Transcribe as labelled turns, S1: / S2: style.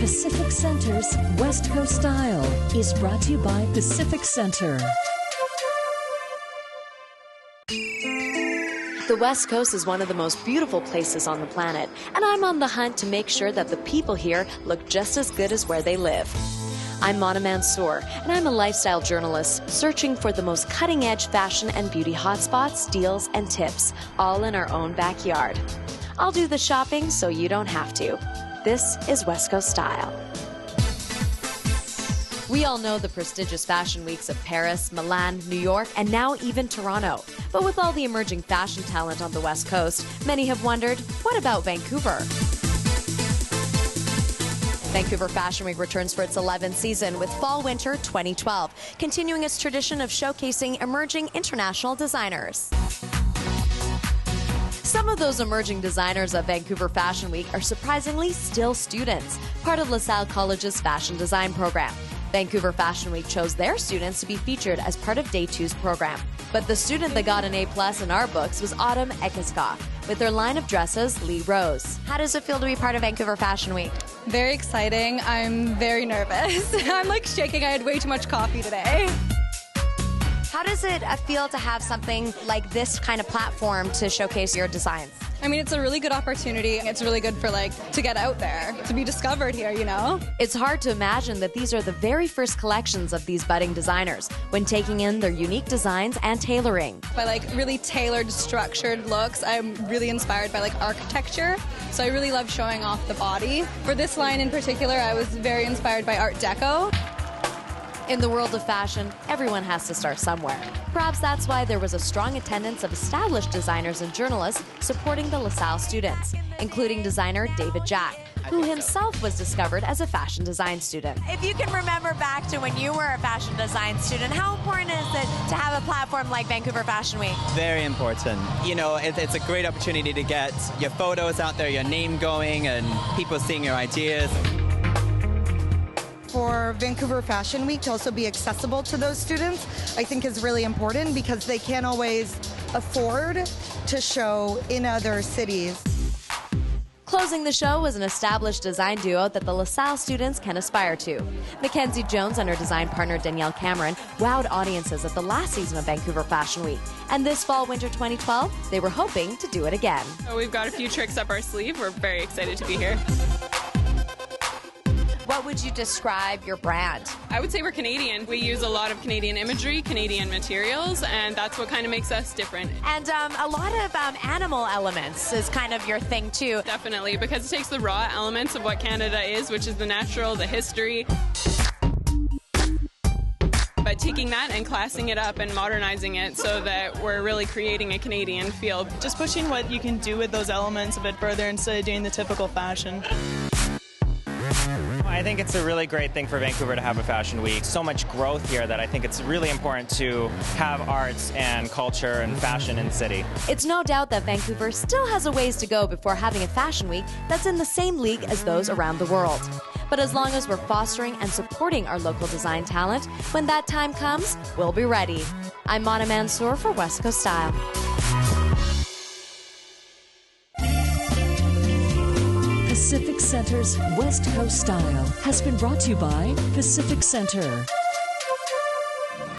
S1: Pacific Center's West Coast Style is brought to you by Pacific Center.
S2: The West Coast is one of the most beautiful places on the planet, and I'm on the hunt to make sure that the people here look just as good as where they live. I'm Mana Mansour, and I'm a lifestyle journalist searching for the most cutting-edge fashion and beauty hotspots, deals, and tips, all in our own backyard. I'll do the shopping so you don't have to. This is West Coast Style. We all know the prestigious fashion weeks of Paris, Milan, New York, and now even Toronto. But with all the emerging fashion talent on the West Coast, many have wondered, what about Vancouver? Vancouver Fashion Week returns for its 11th season with Fall-Winter 2012, continuing its tradition of showcasing emerging international designers. Some of those emerging designers of Vancouver Fashion Week are surprisingly still students, part of LaSalle College's fashion design program. Vancouver Fashion Week chose their students to be featured as part of Day 2's program. But the student that got an A+ in our books was Autumn Ekeskoff, with their line of dresses, Lee Rose. How does it feel to be part of Vancouver Fashion Week?
S3: Very exciting. I'm very nervous. I'm like shaking. I had way too much coffee today.
S2: How does it feel to have something like this kind of platform to showcase your designs?
S3: I mean, it's a really good opportunity. It's really good for to get out there, to be discovered here, you know?
S2: It's hard to imagine that these are the very first collections of these budding designers when taking in their unique designs and tailoring.
S3: By really tailored, structured looks, I'm really inspired by architecture. So I really love showing off the body. For this line in particular, I was very inspired by Art Deco.
S2: In the world of fashion, everyone has to start somewhere. Perhaps that's why there was a strong attendance of established designers and journalists supporting the LaSalle students, including designer David Jack, who himself was discovered as a fashion design student.
S4: If you can remember back to when you were a fashion design student, how important is it to have a platform like Vancouver Fashion Week?
S5: Very important. You know, it's a great opportunity to get your photos out there, your name going, and people seeing your ideas.
S6: For Vancouver Fashion Week to also be accessible to those students, I think is really important because they can't always afford to show in other cities.
S2: Closing the show was an established design duo that the LaSalle students can aspire to. Mackenzie Jones and her design partner Danielle Cameron wowed audiences at the last season of Vancouver Fashion Week. And this Fall-Winter 2012, they were hoping to do it again.
S7: We've got a few tricks up our sleeve. We're very excited to be here.
S4: What would you describe your brand?
S7: I would say we're Canadian. We use a lot of Canadian imagery, Canadian materials, and that's what kind of makes us different.
S4: And a lot of animal elements is kind of your thing too.
S7: Definitely, because it takes the raw elements of what Canada is, which is the natural, the history, but taking that and classing it up and modernizing it so that we're really creating a Canadian feel.
S8: Just pushing what you can do with those elements a bit further instead of doing the typical fashion.
S9: I think it's a really great thing for Vancouver to have a fashion week. So much growth here that I think it's really important to have arts and culture and fashion in the city.
S2: It's no doubt that Vancouver still has a ways to go before having a fashion week that's in the same league as those around the world. But as long as we're fostering and supporting our local design talent, when that time comes, we'll be ready. I'm Mana Mansour for West Coast Style.
S1: Pacific Center's West Coast Style has been brought to you by Pacific Center.